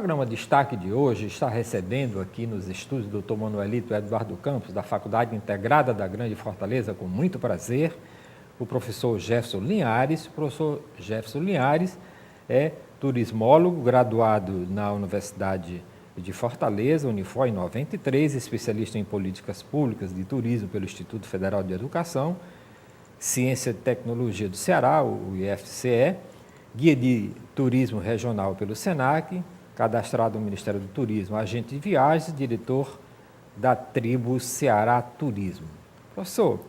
programa Destaque de hoje está recebendo aqui nos estúdios do Dr. Manuelito Eduardo Campos, da Faculdade Integrada da Grande Fortaleza, com muito prazer, o professor Jefferson Linhares. O professor Jefferson Linhares é turismólogo, graduado na Universidade de Fortaleza, Unifor, em 93, especialista em políticas públicas de turismo pelo Instituto Federal de Educação, Ciência e Tecnologia do Ceará, o IFCE, guia de turismo regional pelo SENAC, cadastrado no Ministério do Turismo, agente de viagens, diretor da tribo Ceará Turismo. Professor,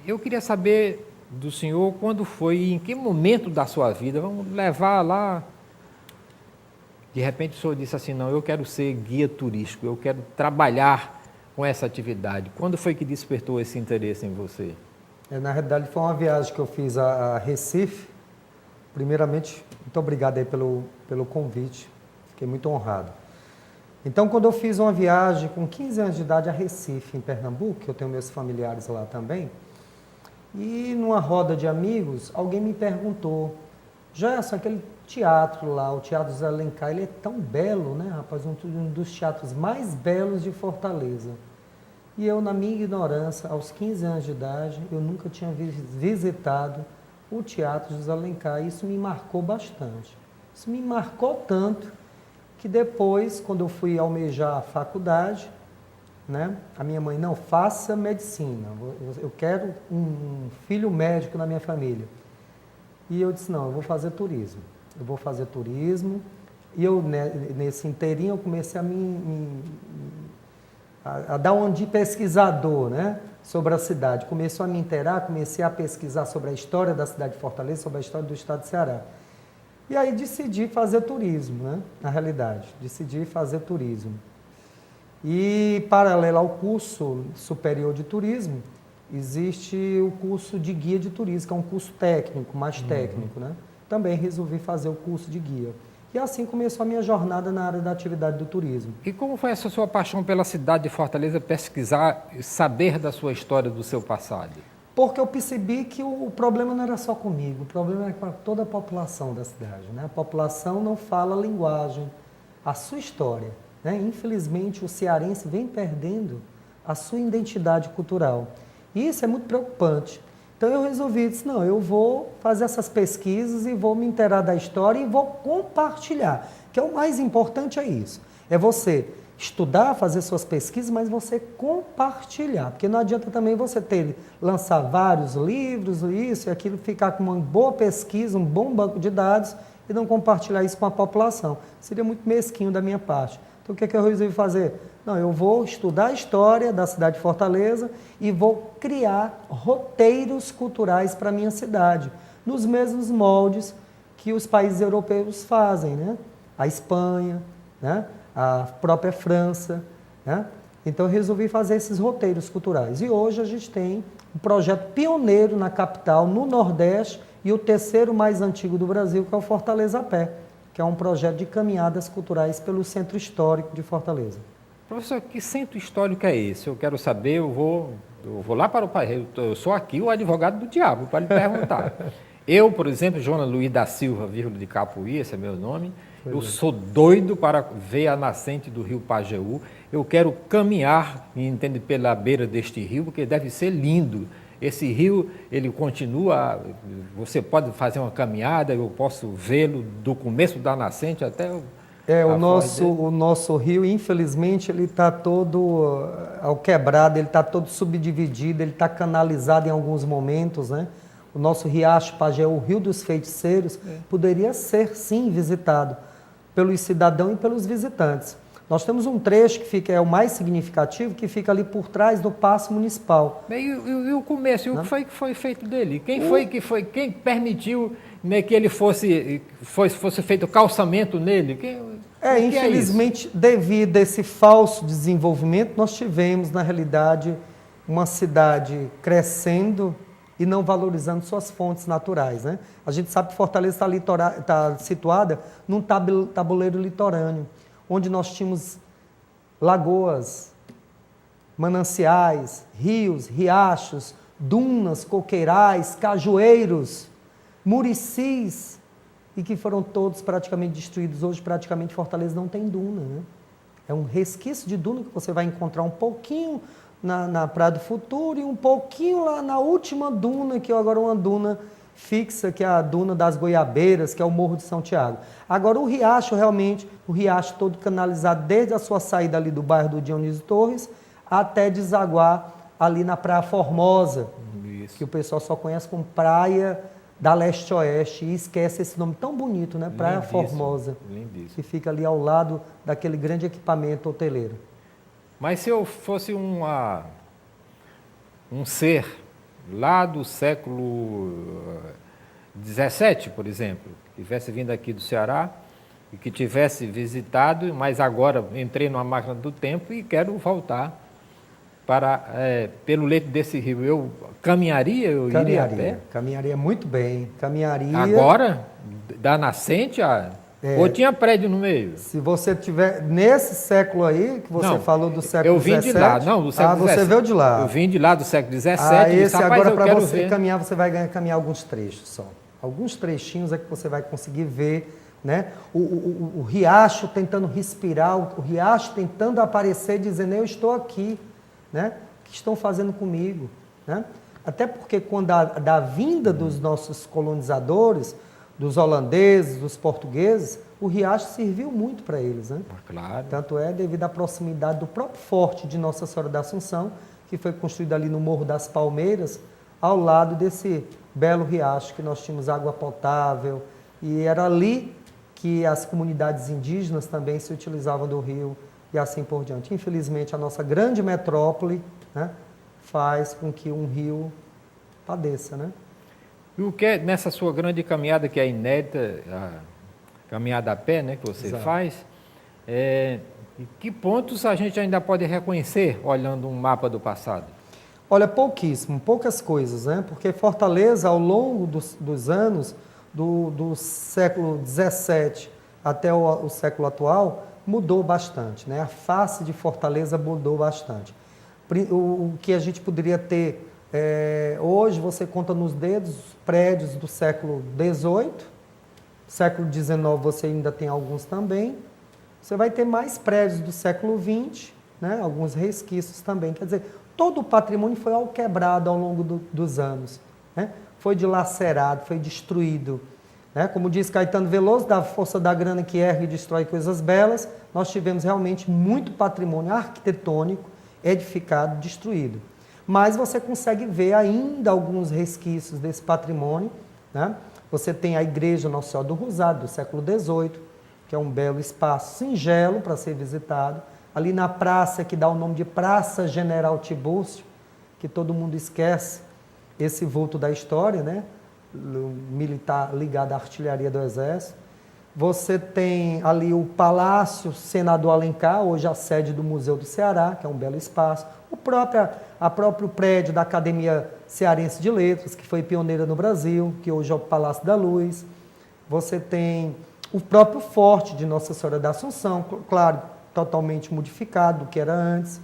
eu queria saber do senhor quando foi, em que momento da sua vida, vamos levar lá, de repente o senhor disse assim, não, eu quero ser guia turístico, eu quero trabalhar com essa atividade. Quando foi que despertou esse interesse em você? Na realidade, foi uma viagem que eu fiz a Recife. Primeiramente, muito obrigado aí pelo convite, fiquei muito honrado. Então, quando eu fiz uma viagem com 15 anos de idade a Recife, em Pernambuco, que eu tenho meus familiares lá também, e numa roda de amigos, alguém me perguntou, Gerson, aquele teatro lá, o Teatro José Alencar, ele é tão belo, né, rapaz, um dos teatros mais belos de Fortaleza. E eu, na minha ignorância, aos 15 anos de idade, eu nunca tinha visitado o Teatro José Alencar, e isso me marcou bastante. Isso me marcou tanto que depois, quando eu fui almejar a faculdade, né, a minha mãe, não, faça medicina, eu quero um filho médico na minha família. E eu disse, não, eu vou fazer turismo. E eu, nesse inteirinho, eu comecei a dar um de pesquisador, né, sobre a cidade. Começou a me inteirar, comecei a pesquisar sobre a história da cidade de Fortaleza, sobre a história do estado de Ceará. E aí decidi fazer turismo, né, na realidade, decidi fazer turismo. E, paralelo ao curso superior de turismo, existe o curso de guia de turismo, que é um curso técnico, mais técnico, né? Também resolvi fazer o curso de guia. E assim começou a minha jornada na área da atividade do turismo. E como foi essa sua paixão pela cidade de Fortaleza, pesquisar, saber da sua história, do seu passado? Porque eu percebi que o problema não era só comigo, o problema era para toda a população da cidade, né? A população não fala a linguagem, a sua história, né? Infelizmente, o cearense vem perdendo a sua identidade cultural. E isso é muito preocupante. Então eu resolvi, disse, não, eu vou fazer essas pesquisas e vou me inteirar da história e vou compartilhar, que é o mais importante é isso, é você estudar, fazer suas pesquisas, mas você compartilhar, porque não adianta também você lançar vários livros, isso e aquilo, ficar com uma boa pesquisa, um bom banco de dados e não compartilhar isso com a população. Seria muito mesquinho da minha parte. Então o que é que eu resolvi fazer? Não, eu vou estudar a história da cidade de Fortaleza e vou criar roteiros culturais para a minha cidade, nos mesmos moldes que os países europeus fazem, né? A Espanha, né? A própria França, né? Então eu resolvi fazer esses roteiros culturais. E hoje a gente tem um projeto pioneiro na capital, no Nordeste, e o terceiro mais antigo do Brasil, que é o Fortaleza a Pé, que é um projeto de caminhadas culturais pelo Centro Histórico de Fortaleza. Professor, que centro histórico é esse? Eu quero saber, eu vou lá para o país, eu sou aqui o advogado do diabo, para lhe perguntar. Eu, por exemplo, Jonas Luiz da Silva, vírgula de Capuí, esse é meu nome, eu sou doido para ver a nascente do rio Pajeú, eu quero caminhar, entende, pela beira deste rio, porque deve ser lindo. Esse rio, ele continua, você pode fazer uma caminhada, eu posso vê-lo do começo da nascente até o nosso rio, infelizmente, ele está todo ao quebrado, ele está todo subdividido, ele está canalizado em alguns momentos, né? O nosso riacho Pajeú, o Rio dos Feiticeiros, poderia ser, sim, visitado pelos cidadãos e pelos visitantes. Nós temos um trecho que é o mais significativo, que fica ali por trás do Paço Municipal. E o começo, o que foi feito dele? Quem permitiu, né, que ele fosse feito calçamento nele? Infelizmente, devido a esse falso desenvolvimento, nós tivemos, na realidade, uma cidade crescendo e não valorizando suas fontes naturais, né? A gente sabe que Fortaleza está situada num tabuleiro litorâneo, onde nós tínhamos lagoas, mananciais, rios, riachos, dunas, coqueirais, cajueiros, muricis, e que foram todos praticamente destruídos. Hoje, praticamente, Fortaleza não tem duna, né? É um resquício de duna que você vai encontrar um pouquinho na Praia do Futuro e um pouquinho lá na última duna, que é agora uma duna fixa, que é a duna das Goiabeiras, que é o Morro de São Tiago. Agora, o riacho, realmente, o riacho todo canalizado desde a sua saída ali do bairro do Dionísio Torres até desaguar ali na Praia Formosa, Isso. que o pessoal só conhece como Praia da Leste-Oeste e esquece esse nome tão bonito, né? Praia Lindíssimo, Formosa, lindíssimo. que fica ali ao lado daquele grande equipamento hoteleiro. Mas se eu fosse um ser lá do século XVII, por exemplo, que tivesse vindo aqui do Ceará e que tivesse visitado, mas agora entrei numa máquina do tempo e quero voltar pelo leito desse rio, eu caminharia, iria a pé? Caminharia muito bem, caminharia... Agora, da nascente, ou tinha prédio no meio? Se você tiver, nesse século aí, que você falou do século XVII... Eu vim de lá, não, do século XVII. Você veio de lá. Eu vim de lá do século XVII, esse agora para você ver. caminhar, você vai caminhar alguns trechos só. Alguns trechinhos é que você vai conseguir ver, né? O riacho tentando respirar, o riacho tentando aparecer, dizendo, eu estou aqui. Né? O que estão fazendo comigo? Né? Até porque quando da vinda dos nossos colonizadores, dos holandeses, dos portugueses, o riacho serviu muito para eles. Né? Claro. Tanto é devido à proximidade do próprio forte de Nossa Senhora da Assunção, que foi construído ali no Morro das Palmeiras, ao lado desse belo riacho, que nós tínhamos água potável, e era ali que as comunidades indígenas também se utilizavam do rio, e assim por diante. Infelizmente, a nossa grande metrópole, né, faz com que um rio padeça. Né? E o que é nessa sua grande caminhada, que é inédita, a caminhada a pé, né, que você Exato. faz, que pontos a gente ainda pode reconhecer olhando um mapa do passado? Olha, poucas coisas, né? Porque Fortaleza, ao longo dos anos, do século XVII até o século atual, mudou bastante, né? A face de Fortaleza mudou bastante. O que a gente poderia ter hoje, você conta nos dedos prédios do século XVIII, século XIX você ainda tem alguns também, você vai ter mais prédios do século XX, né? Alguns resquícios também, quer dizer, todo o patrimônio foi alquebrado ao longo dos anos, né? Foi dilacerado, foi destruído. Né? Como diz Caetano Veloso, da força da grana que ergue e destrói coisas belas, nós tivemos realmente muito patrimônio arquitetônico edificado, destruído. Mas você consegue ver ainda alguns resquícios desse patrimônio. Né? Você tem a Igreja Nossa Senhora do Rosário, do século XVIII, que é um belo espaço singelo para ser visitado. Ali na praça, que dá o nome de Praça General Tibúrcio, que todo mundo esquece esse vulto da história, né? Militar ligado à artilharia do Exército. Você tem ali o Palácio Senador Alencar, hoje a sede do Museu do Ceará, que é um belo espaço. A próprio prédio da Academia Cearense de Letras, que foi pioneira no Brasil, que hoje é o Palácio da Luz. Você tem o próprio Forte de Nossa Senhora da Assunção, claro, totalmente modificado do que era antes.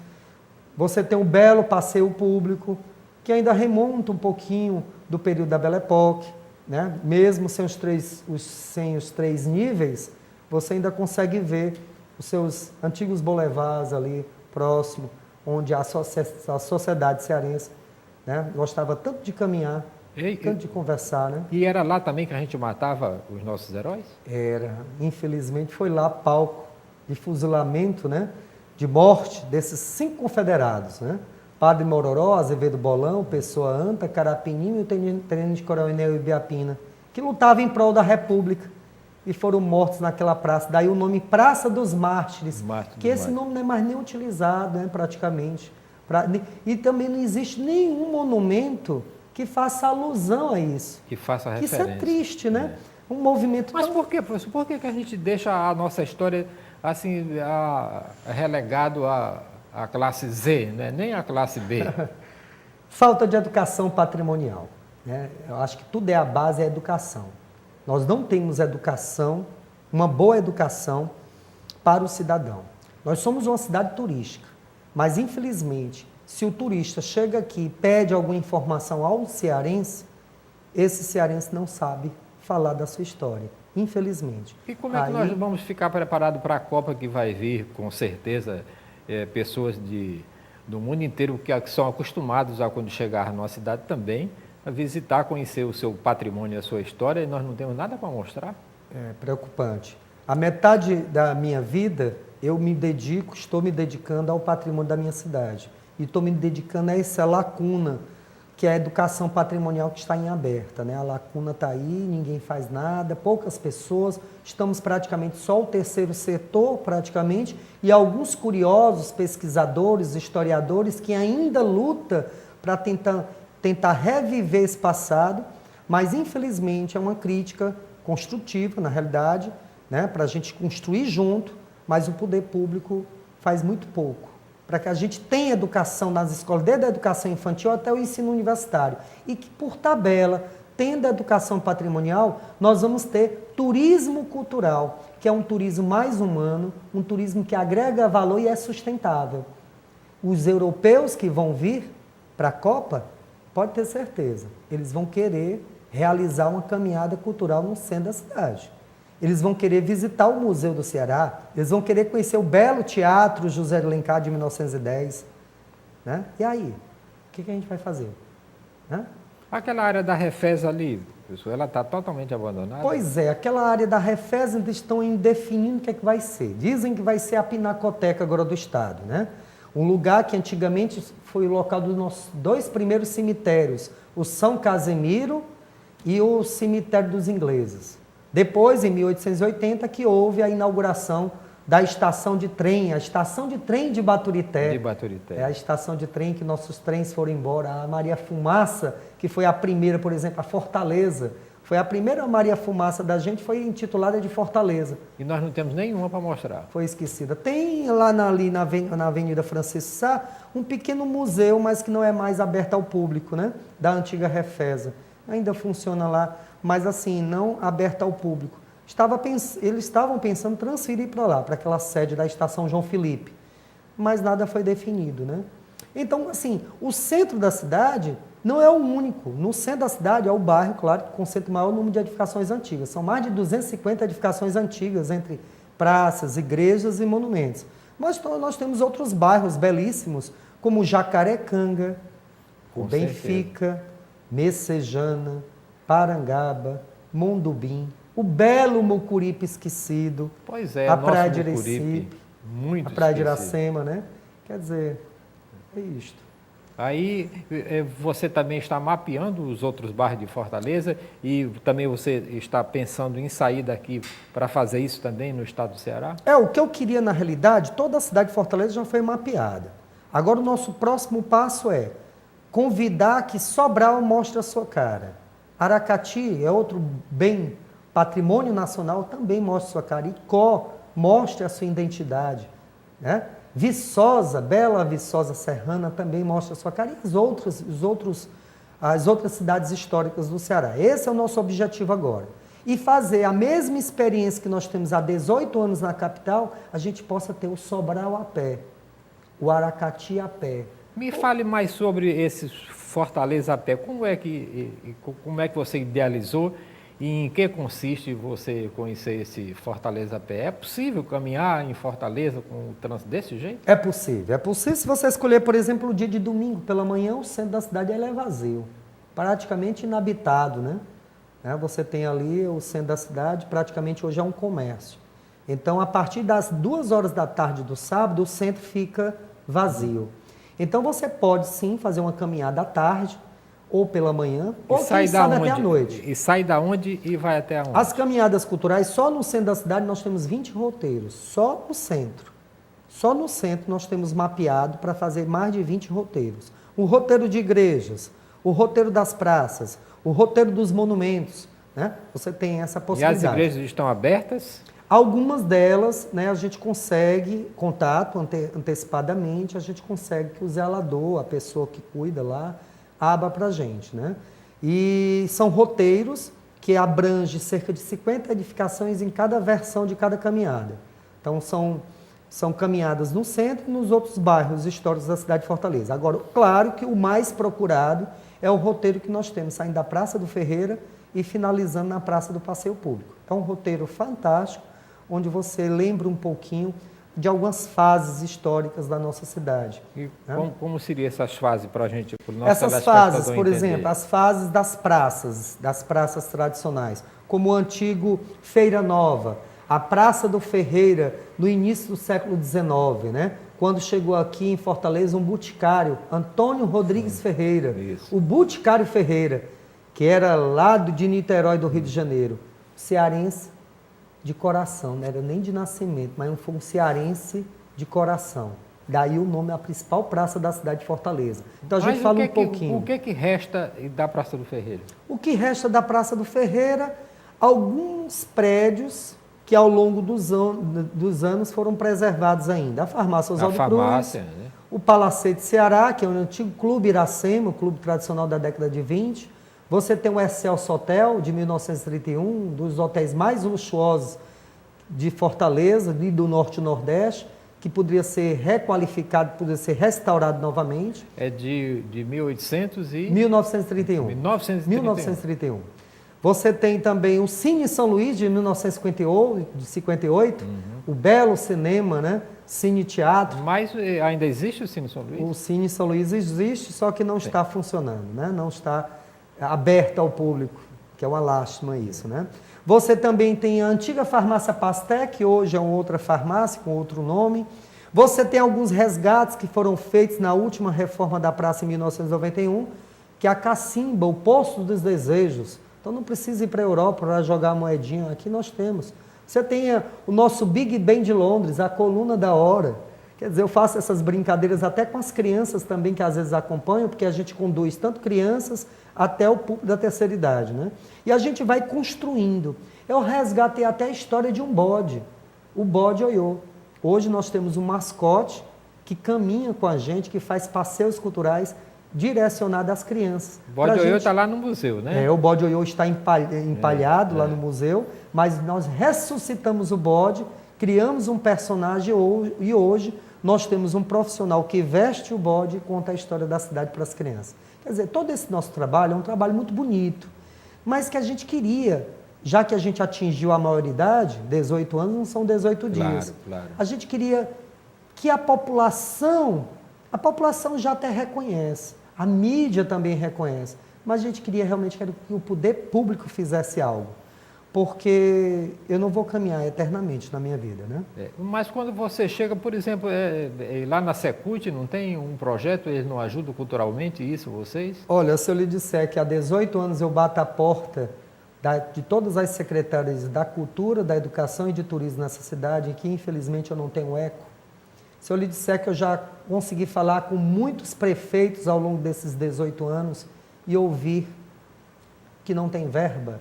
Você tem um belo passeio público, que ainda remonta um pouquinho do período da Belle Époque, né? Mesmo sem os três níveis, você ainda consegue ver os seus antigos boulevards ali próximo, onde a sociedade cearense, né, gostava tanto de caminhar, tanto de conversar. Né? E era lá também que a gente matava os nossos heróis? Era. Infelizmente foi lá palco de fuzilamento, né, de morte desses 5 confederados, né? Padre Mororó, Azevedo Bolão, Pessoa Anta, Carapininho e o Tenente Coronel Ibiapina, que lutavam em prol da República e foram mortos naquela praça. Daí o nome Praça dos Mártires, que esse nome não é mais nem utilizado, né, praticamente. E também não existe nenhum monumento que faça alusão a isso. Que faça referência. Isso é triste, né? Um movimento... Mas por quê, professor? Por que a gente deixa a nossa história assim, relegado a classe Z, né? Nem a classe B? Falta de educação patrimonial. Né? Eu acho que tudo é a base, é a educação. Nós não temos educação, uma boa educação para o cidadão. Nós somos uma cidade turística, mas infelizmente, se o turista chega aqui e pede alguma informação ao cearense, esse cearense não sabe falar da sua história. infelizmente. E como é que nós vamos ficar preparados para a Copa que vai vir, com certeza, pessoas do mundo inteiro que são acostumados a, quando chegar à nossa cidade também, a visitar, conhecer o seu patrimônio, a sua história, e nós não temos nada para mostrar? É preocupante. A metade da minha vida eu estou me dedicando ao patrimônio da minha cidade. E estou me dedicando a essa lacuna, que é a educação patrimonial que está em aberta, né? A lacuna está aí, ninguém faz nada, poucas pessoas, estamos praticamente só o terceiro setor, praticamente, e alguns curiosos, pesquisadores, historiadores, que ainda lutam para tentar reviver esse passado, mas infelizmente é uma crítica construtiva, na realidade, né, para a gente construir junto, mas o poder público faz muito pouco. Para que a gente tenha educação nas escolas, desde a educação infantil até o ensino universitário. E que, por tabela, tendo a educação patrimonial, nós vamos ter turismo cultural, que é um turismo mais humano, um turismo que agrega valor e é sustentável. Os europeus que vão vir para a Copa, pode ter certeza, eles vão querer realizar uma caminhada cultural no centro da cidade. Eles vão querer visitar o Museu do Ceará, eles vão querer conhecer o belo Teatro José de Alencar de 1910. Né? E aí? O que a gente vai fazer? Né? Aquela área da Refez ali, pessoal, ela está totalmente abandonada? Pois é, aquela área da Refez ainda estão definindo o que é que vai ser. Dizem que vai ser a Pinacoteca agora do Estado. Né? Um lugar que antigamente foi o local dos nossos 2 primeiros cemitérios, o São Casimiro e o Cemitério dos Ingleses. Depois, em 1880, que houve a inauguração da estação de trem, a estação de trem de Baturité. De Baturité. É a estação de trem que nossos trens foram embora. A Maria Fumaça, que foi a primeira, por exemplo, a Fortaleza. Foi a primeira Maria Fumaça da gente, foi intitulada de Fortaleza. E nós não temos nenhuma para mostrar. Foi esquecida. Tem lá ali na Avenida Francisco Sá um pequeno museu, mas que não é mais aberto ao público, né? Da antiga Refesa. Ainda funciona lá, mas assim, não aberta ao público. Eles estavam pensando em transferir para lá, para aquela sede da Estação João Felipe, mas nada foi definido, né? Então, assim, o centro da cidade não é o único. No centro da cidade é o bairro, claro, que concentra o maior número de edificações antigas. São mais de 250 edificações antigas, entre praças, igrejas e monumentos. Mas nós temos outros bairros belíssimos, como Jacarecanga, o Benfica, Messejana, Parangaba, Mondubim, o belo Mucuripe esquecido, pois é, a Praia de Mucuripe, Recife, muito a Praia de esquecido. Iracema, né? Quer dizer, é isto. Aí você também está mapeando os outros bairros de Fortaleza e também você está pensando em sair daqui para fazer isso também no estado do Ceará? O que eu queria na realidade, toda a cidade de Fortaleza já foi mapeada. Agora o nosso próximo passo é convidar que Sobral mostre a sua cara. Aracati é outro bem, patrimônio nacional, também mostra a sua cara. Icó mostre a sua identidade. Né? Viçosa, Bela Viçosa Serrana também mostra a sua cara. E as outras cidades históricas do Ceará. Esse é o nosso objetivo agora. E fazer a mesma experiência que nós temos há 18 anos na capital, a gente possa ter o Sobral a pé, o Aracati a pé. Me fale mais sobre esses Fortaleza a pé. Como é que você idealizou e em que consiste você conhecer esse Fortaleza a pé? É possível caminhar em Fortaleza com o trânsito desse jeito? É possível. É possível se você escolher, por exemplo, o dia de domingo pela manhã, o centro da cidade é vazio, praticamente inabitado, né? Você tem ali o centro da cidade, praticamente hoje é um comércio. Então, a partir das 2 horas da tarde do sábado, o centro fica vazio. Então, você pode sim fazer uma caminhada à tarde, ou pela manhã, ou quem sabe até à noite. E sai da onde e vai até onde? As caminhadas culturais, só no centro da cidade nós temos 20 roteiros, só no centro. Só no centro nós temos mapeado para fazer mais de 20 roteiros. O roteiro de igrejas, o roteiro das praças, o roteiro dos monumentos, né? Você tem essa possibilidade. E as igrejas estão abertas? Algumas delas, né, a gente consegue contato antecipadamente, a gente consegue que o zelador, a pessoa que cuida lá, abra para a gente, né? E são roteiros que abrangem cerca de 50 edificações em cada versão de cada caminhada. Então, são caminhadas no centro e nos outros bairros históricos da cidade de Fortaleza. Agora, claro que o mais procurado é o roteiro que nós temos, saindo da Praça do Ferreira e finalizando na Praça do Passeio Público. É um roteiro fantástico, onde você lembra um pouquinho de algumas fases históricas da nossa cidade. E né? como seriam essas fases para a gente, para o nosso Essas fases, por entender? exemplo, as fases das praças tradicionais, como o antigo Feira Nova, a Praça do Ferreira, no início do século XIX, né? Quando chegou aqui em Fortaleza um boticário, Antônio Rodrigues Ferreira, Isso. o Boticário Ferreira, que era lá de Niterói, do Rio de Janeiro, cearense de coração, não era nem de nascimento, mas foi um cearense de coração. Daí o nome é a principal praça da cidade de Fortaleza. Então a gente fala um pouquinho. O que resta da Praça do Ferreira? O que resta da Praça do Ferreira, alguns prédios que ao longo dos anos foram preservados ainda. A Farmácia Oswaldo Cruz, Né? o Palacete Ceará, que é o antigo Clube Iracema, o clube tradicional da década de 20. Você tem o Excelso Hotel, de 1931, um dos hotéis mais luxuosos de Fortaleza e do Norte e Nordeste, que poderia ser requalificado, poderia ser restaurado novamente. É de 1931. 1931. 1931. Você tem também o Cine São Luís, de 1958, o belo cinema, né? Cine Teatro. Mas ainda existe o Cine São Luís? O Cine São Luís existe, só que não está funcionando, né? Não está aberto ao público, que é uma lástima isso, né? Você também tem a antiga farmácia Pasteur, que hoje é uma outra farmácia com outro nome. Você tem alguns resgates que foram feitos na última reforma da praça em 1991, que é a Cacimba, o Poço dos Desejos. Então não precisa ir para a Europa para jogar a moedinha, aqui nós temos. Você tem o nosso Big Ben de Londres, a Coluna da Hora. Quer dizer, eu faço essas brincadeiras até com as crianças também, que às vezes acompanham, porque a gente conduz tanto crianças até o público da terceira idade, né? E a gente vai construindo. Eu resgatei até a história de um bode, o bode Oiô. Hoje nós temos um mascote que caminha com a gente, que faz passeios culturais direcionados às crianças. O bode Oiô está lá no museu, né? O bode Oiô está empalhado lá no museu, mas nós ressuscitamos o bode, criamos um personagem e hoje nós temos um profissional que veste o bode e conta a história da cidade para as crianças. Quer dizer, todo esse nosso trabalho é um trabalho muito bonito, mas que a gente queria, já que a gente atingiu a maioridade, 18 anos não são 18 dias. Claro. A gente queria que a população já até reconhece, a mídia também reconhece, mas a gente queria realmente que o poder público fizesse algo, porque eu não vou caminhar eternamente na minha vida, né? Mas quando você chega, por exemplo, lá na Secult, não tem um projeto, eles não ajudam culturalmente isso, vocês? Olha, se eu lhe disser que há 18 anos eu bato a porta de todas as secretarias da Cultura, da Educação e de Turismo nessa cidade, em que infelizmente eu não tenho eco, se eu lhe disser que eu já consegui falar com muitos prefeitos ao longo desses 18 anos e ouvir que não tem verba,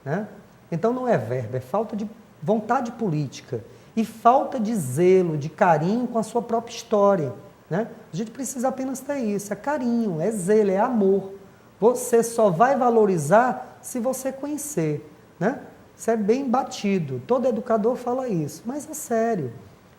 né? Então não é verba, é falta de vontade política e falta de zelo, de carinho com a sua própria história, né? A gente precisa apenas ter isso, é carinho, é zelo, é amor. Você só vai valorizar se você conhecer, né? Isso é bem batido, todo educador fala isso, mas é sério.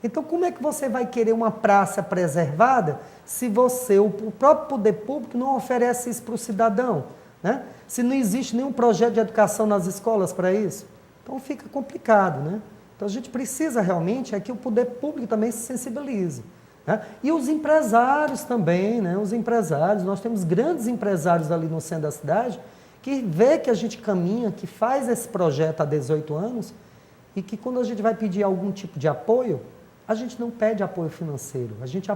Então como é que você vai querer uma praça preservada se você, o próprio poder público, não oferece isso para o cidadão, né? Se não existe nenhum projeto de educação nas escolas para isso, então fica complicado, né? Então a gente precisa realmente que o poder público também se sensibilize, né? E os empresários também, né? Os empresários, nós temos grandes empresários ali no centro da cidade que vê que a gente caminha, que faz esse projeto há 18 anos e que quando a gente vai pedir algum tipo de apoio, a gente não pede apoio financeiro, a gente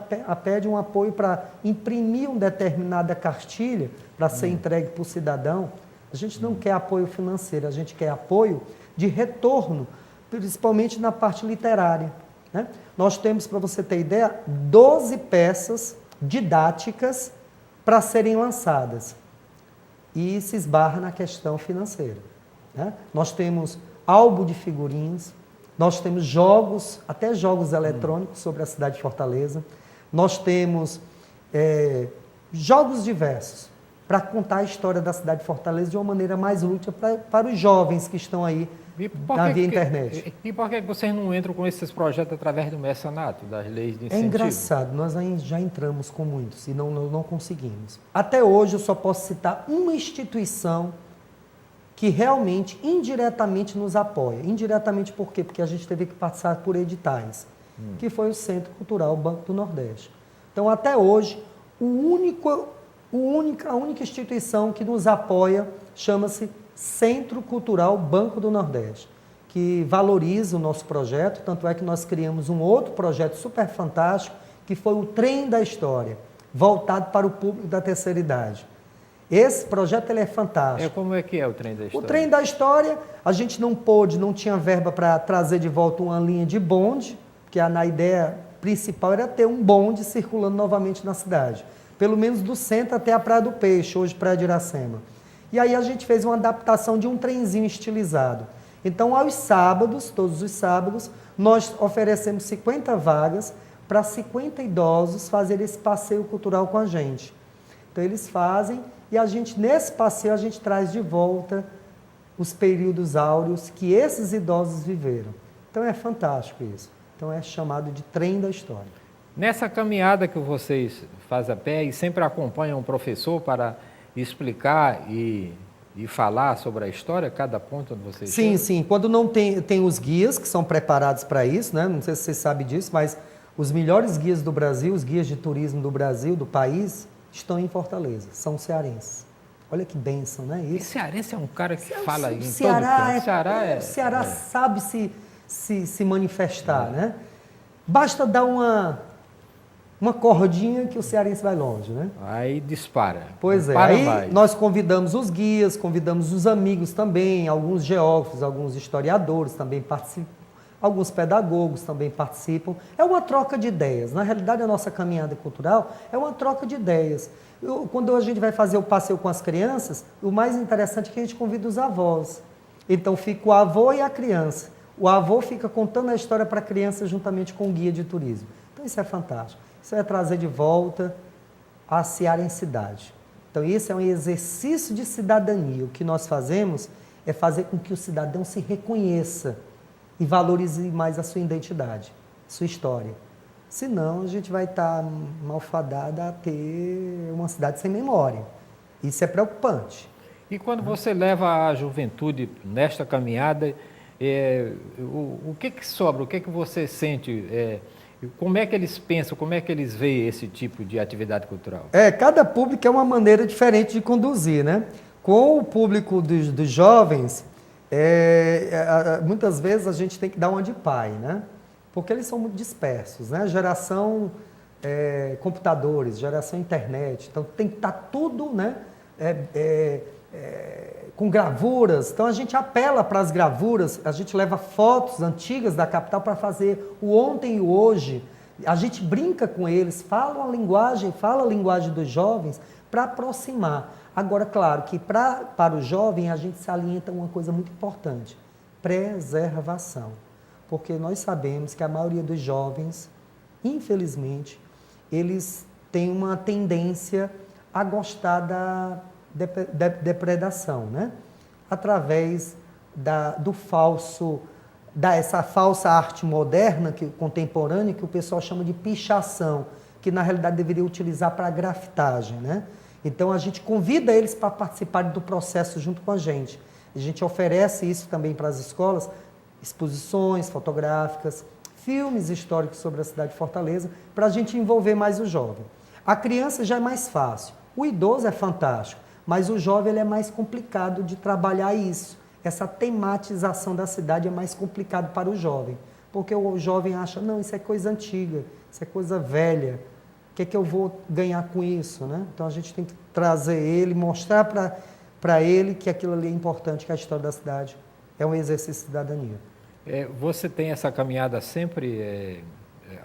pede um apoio para imprimir uma determinada cartilha para ser entregue para o cidadão. A gente não quer apoio financeiro, a gente quer apoio de retorno, principalmente na parte literária, né? Nós temos, para você ter ideia, 12 peças didáticas para serem lançadas e se esbarra na questão financeira, né? Nós temos álbum de figurinhas, nós temos jogos, até jogos eletrônicos sobre a cidade de Fortaleza. Nós temos jogos diversos para contar a história da cidade de Fortaleza de uma maneira mais útil para os jovens que estão aí na via internet. E por que vocês não entram com esses projetos através do mecenato, das leis de incentivo? É engraçado, nós já entramos com muitos e não conseguimos. Até hoje eu só posso citar uma instituição que realmente, indiretamente, nos apoia. Indiretamente por quê? Porque a gente teve que passar por editais, que foi o Centro Cultural Banco do Nordeste. Então, até hoje, a única instituição que nos apoia chama-se Centro Cultural Banco do Nordeste, que valoriza o nosso projeto, tanto é que nós criamos um outro projeto super fantástico, que foi o Trem da História, voltado para o público da terceira idade. Esse projeto ele é fantástico. Como é que é o Trem da História? O Trem da História, a gente não tinha verba para trazer de volta uma linha de bonde, porque a ideia principal era ter um bonde circulando novamente na cidade, pelo menos do centro até a Praia do Peixe, hoje Praia de Iracema. E aí a gente fez uma adaptação de um trenzinho estilizado. Então, aos sábados, todos os sábados, nós oferecemos 50 vagas para 50 idosos fazerem esse passeio cultural com a gente. Então, eles fazem e a gente, nesse passeio, a gente traz de volta os períodos áureos que esses idosos viveram. Então, é fantástico isso. Então, é chamado de Trem da História. Nessa caminhada que vocês fazem a pé e sempre acompanham um professor para explicar e falar sobre a história, cada ponto onde vocês Sim, chegam? sim. Quando não tem os guias que são preparados para isso, né? Não sei se você sabe disso, mas os melhores guias do Brasil, os guias de turismo do Brasil, do país, estão em Fortaleza, são cearenses. Olha que bênção, né? E cearense é um cara que fala em Ceará todo canto. O Ceará sabe se manifestar, né? Basta dar uma cordinha que o cearense vai longe, né? Aí dispara. Pois é, aí nós convidamos os guias, convidamos os amigos também, alguns geógrafos, alguns historiadores também participam, alguns pedagogos também participam. É uma troca de ideias. Na realidade, a nossa caminhada cultural é uma troca de ideias. Quando a gente vai fazer o passeio com as crianças, o mais interessante é que a gente convida os avós. Então, fica o avô e a criança. O avô fica contando a história para a criança juntamente com o guia de turismo. Então, isso é fantástico. Isso é trazer de volta a cearensidade. Então, isso é um exercício de cidadania. O que nós fazemos é fazer com que o cidadão se reconheça e valorize mais a sua identidade, sua história. Senão, a gente vai estar malfadada a ter uma cidade sem memória. Isso é preocupante. E quando você leva a juventude nesta caminhada, o que sobra? O que você sente? Como é que eles pensam? Como é que eles veem esse tipo de atividade cultural? Cada público é uma maneira diferente de conduzir, né? Com o público dos jovens, muitas vezes a gente tem que dar uma de pai, né? Porque eles são muito dispersos, né? Geração computadores, geração internet, então tem que estar tudo, né? Com gravuras. Então a gente apela para as gravuras, a gente leva fotos antigas da capital para fazer o ontem e o hoje. A gente brinca com eles, fala a linguagem dos jovens para aproximar. Agora, claro que para o jovem a gente se alienta a uma coisa muito importante: preservação. Porque nós sabemos que a maioria dos jovens, infelizmente, eles têm uma tendência a gostar da depredação, né? Através essa falsa arte moderna, contemporânea, que o pessoal chama de pichação, que na realidade deveria utilizar para grafitagem, né? Então a gente convida eles para participarem do processo junto com a gente. A gente oferece isso também para as escolas, exposições fotográficas, filmes históricos sobre a cidade de Fortaleza, para a gente envolver mais o jovem. A criança já é mais fácil, o idoso é fantástico, mas o jovem ele é mais complicado de trabalhar isso. Essa tematização da cidade é mais complicado para o jovem, porque o jovem acha, não, isso é coisa antiga, isso é coisa velha, o que é que eu vou ganhar com isso, né? Então a gente tem que trazer ele, mostrar para ele que aquilo ali é importante, que a história da cidade é um exercício de cidadania. Você tem essa caminhada sempre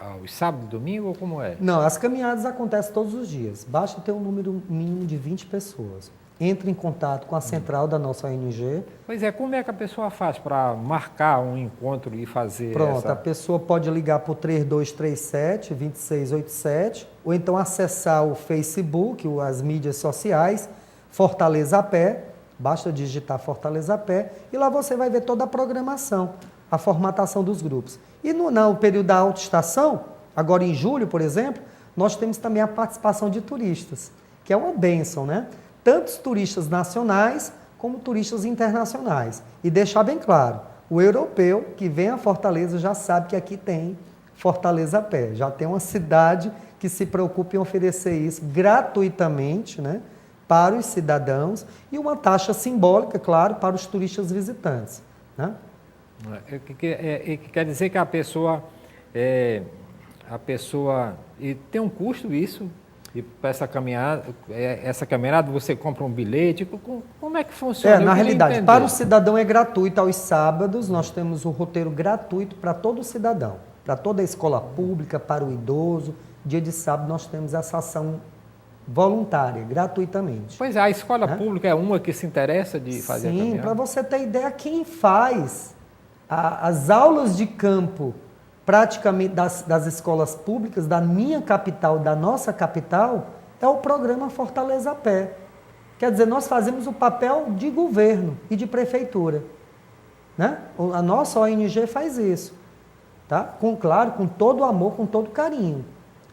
aos sábados e domingos ou como é? Não, as caminhadas acontecem todos os dias. Basta ter um número mínimo de 20 pessoas. Entre em contato com a central da nossa ONG. Pois como é que a pessoa faz para marcar um encontro e fazer a pessoa pode ligar para o 3237-2687 ou então acessar o Facebook, as mídias sociais, Fortaleza a Pé, basta digitar Fortaleza a Pé e lá você vai ver toda a programação, a formatação dos grupos. E no período da autoestação, agora em julho, por exemplo, nós temos também a participação de turistas, que é uma bênção, né? Tanto os turistas nacionais como turistas internacionais. E deixar bem claro, o europeu que vem a Fortaleza já sabe que aqui tem Fortaleza a pé, já tem uma cidade que se preocupa em oferecer isso gratuitamente, né, para os cidadãos e uma taxa simbólica, claro, para os turistas visitantes, né? Que quer dizer que a pessoa e tem um custo isso, e para essa caminhada você compra um bilhete, como é que funciona? Na realidade, para o cidadão é gratuito aos sábados, nós temos o roteiro gratuito para todo cidadão, para toda a escola pública, para o idoso, dia de sábado nós temos essa ação voluntária, gratuitamente. Pois é, a escola pública é uma que se interessa de fazer a caminhada? Sim, para você ter ideia, quem faz as aulas de campo praticamente das escolas públicas, da minha capital, da nossa capital, é o programa Fortaleza a Pé. Quer dizer, nós fazemos o papel de governo e de prefeitura, né? A nossa ONG faz isso, tá? Claro, com todo amor, com todo carinho.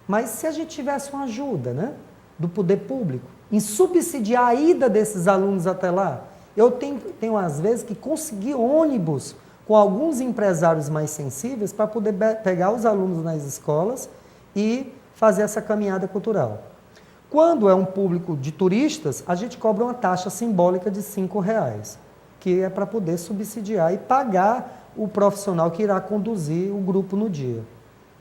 Mas se a gente tivesse uma ajuda, né, do poder público, em subsidiar a ida desses alunos até lá, eu tenho às vezes que conseguir ônibus com alguns empresários mais sensíveis para poder pegar os alunos nas escolas e fazer essa caminhada cultural. Quando é um público de turistas, a gente cobra uma taxa simbólica de R$5, que é para poder subsidiar e pagar o profissional que irá conduzir o grupo no dia.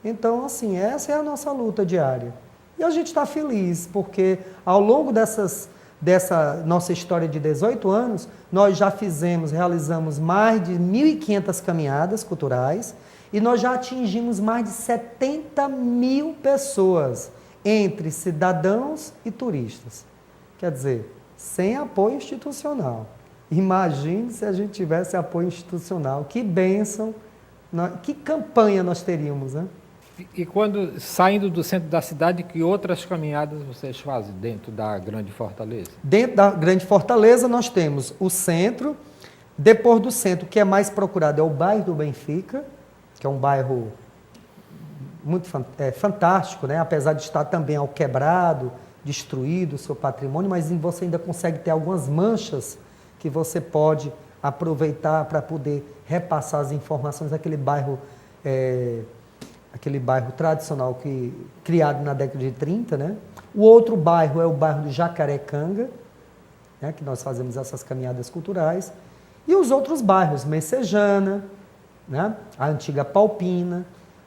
Então, assim, essa é a nossa luta diária. E a gente está feliz, porque ao longo dessa nossa história de 18 anos, nós já realizamos mais de 1.500 caminhadas culturais e nós já atingimos mais de 70 mil pessoas, entre cidadãos e turistas. Quer dizer, sem apoio institucional. Imagine se a gente tivesse apoio institucional. Que bênção, que campanha nós teríamos, né? E quando, saindo do centro da cidade, que outras caminhadas vocês fazem dentro da Grande Fortaleza? Dentro da Grande Fortaleza nós temos o centro, depois do centro, o que é mais procurado é o bairro do Benfica, que é um bairro muito fantástico, né? Apesar de estar também ao quebrado, destruído o seu patrimônio, mas você ainda consegue ter algumas manchas que você pode aproveitar para poder repassar as informações daquele bairro tradicional criado na década de 30, né? O outro bairro é o bairro do Jacarecanga, né? Que nós fazemos essas caminhadas culturais. E os outros bairros, Messejana, né? A antiga Palpina,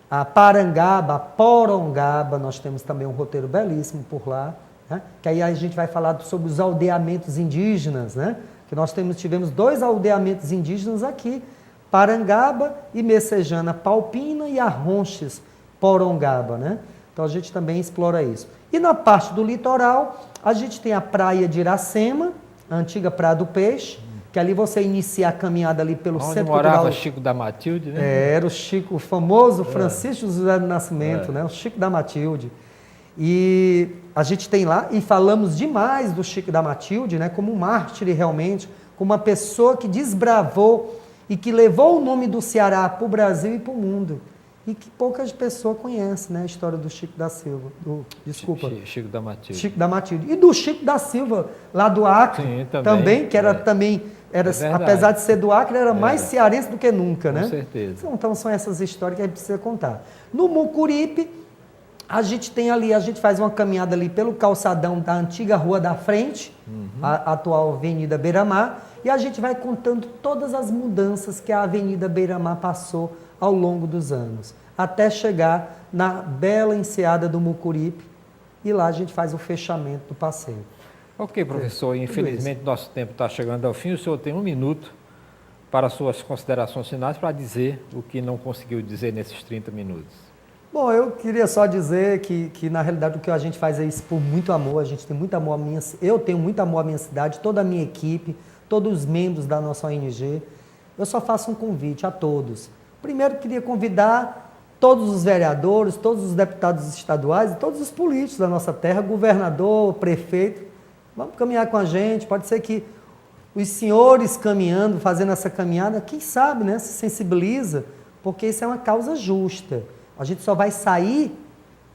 a Parangaba, a Porongaba, nós temos também um roteiro belíssimo por lá, né? Que aí a gente vai falar sobre os aldeamentos indígenas, né? Que nós tivemos 2 aldeamentos indígenas aqui, Parangaba e Messejana, Palpina e Arronches, Porongaba, né? Então a gente também explora isso. E na parte do litoral, a gente tem a praia de Iracema, a antiga Praia do Peixe, que ali você inicia a caminhada ali pelo onde centro morava cultural. Chico da Matilde, né? Era o Chico, o famoso Francisco José do Nascimento, né? O Chico da Matilde. E a gente tem lá, e falamos demais do Chico da Matilde, né? Como um mártir realmente, como uma pessoa que desbravou e que levou o nome do Ceará para o Brasil e para o mundo. E que poucas pessoas conhecem, né? A história do Chico da Silva. Chico da Matilde. Chico da Matilde. E do Chico da Silva, lá do Acre, sim, também, que era também... apesar de ser do Acre, era mais cearense do que nunca, né? Com certeza. Então são essas histórias que a gente precisa contar. No Mucuripe, a gente tem ali, a gente faz uma caminhada ali pelo calçadão da antiga Rua da Frente, a atual Avenida Beira-Mar, e a gente vai contando todas as mudanças que a Avenida Beira-Mar passou ao longo dos anos, até chegar na bela enseada do Mucuripe, e lá a gente faz o fechamento do passeio. Ok, professor, infelizmente nosso tempo está chegando ao fim, o senhor tem 1 minuto para suas considerações finais para dizer o que não conseguiu dizer nesses 30 minutos. Bom, eu queria só dizer que na realidade o que a gente faz é isso por muito amor, a gente tem muito amor eu tenho muito amor à minha cidade, toda a minha equipe, todos os membros da nossa ONG. Eu só faço um convite a todos. Primeiro, queria convidar todos os vereadores, todos os deputados estaduais e todos os políticos da nossa terra, governador, prefeito, vamos caminhar com a gente. Pode ser que os senhores caminhando, fazendo essa caminhada, quem sabe, né, se sensibiliza, porque isso é uma causa justa. A gente só vai sair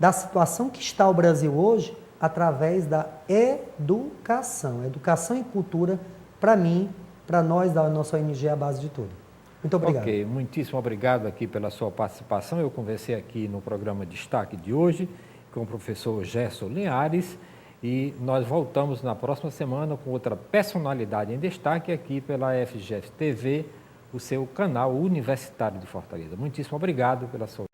da situação que está o Brasil hoje através da educação. Educação e cultura para mim, para nós da nossa ONG é a base de tudo. Muito obrigado. Ok, muitíssimo obrigado aqui pela sua participação. Eu conversei aqui no programa Destaque de hoje com o professor Gerson Linhares e nós voltamos na próxima semana com outra personalidade em destaque aqui pela FGF TV, o seu canal universitário de Fortaleza. Muitíssimo obrigado pela sua